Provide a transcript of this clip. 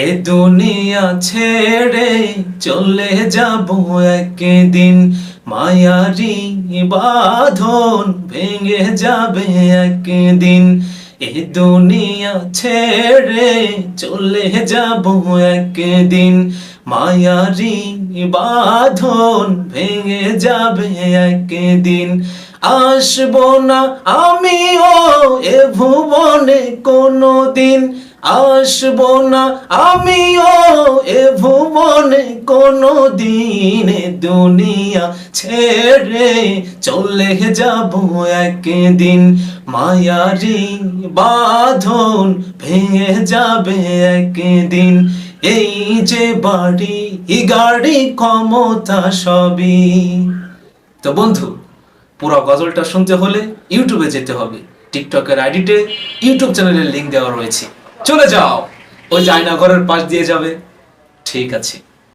এ দুনিয়া ছেড়ে চলে যাব একদিন, মায়ারি বাঁধন ভেঙে যাবে একদিন। এ দুনিয়া ছেড়ে চলে যাব একদিন, মায়ারি বাঁধন ভেঙে যাবে একদিন। আসবো না আমিও এ ভুবনে কোনোদিন, আসবো না আমিও এ ভুবনে কোনোদিন। দুনিয়া ছেড়ে চলে যাব একদিন, মায়ারি বাঁধন ভেঙে যাবে একদিন। এই যে বাড়ি গাড়ি ক্ষমতা সবই। তো বন্ধু, পুরো গজলটা শুনতে হলে ইউটিউবে যেতে হবে। টিকটকের আইডিতে ইউটিউব চ্যানেলের লিংক দেওয়া রয়েছে, চলে যাও, ওই যে আয়না ঘরের পাশ দিয়ে যাবে। ঠিক আছে।